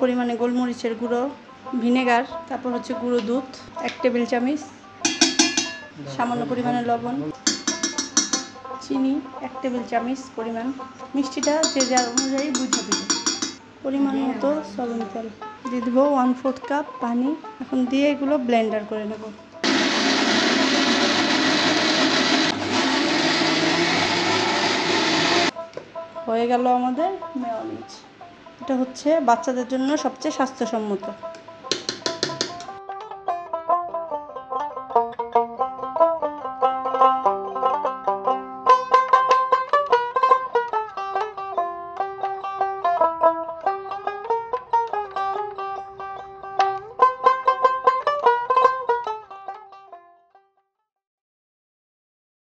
পরিমাণে গোলমরিচের গুঁড়ো, ভিনেগার, তারপর হচ্ছে গুঁড়ো দুধ 1 টেবিল চামচ, সামান্য পরিমাণে লবণ, চিনি 1 টেবিল চামচ পরিমাণ, মিষ্টিটা যে যার অনুযায়ী বুঝে দেবে, পরিমাণ মতো সয়াবিন তেল দিয়ে দেবো, 1/4 কাপ পানি। এখন দিয়ে এগুলো ব্লেন্ডার করে নেব। হয়ে গেল আমাদের মেয়োনিজ। এটা হচ্ছে বাচ্চাদের জন্য সবচেয়ে স্বাস্থ্যসম্মত।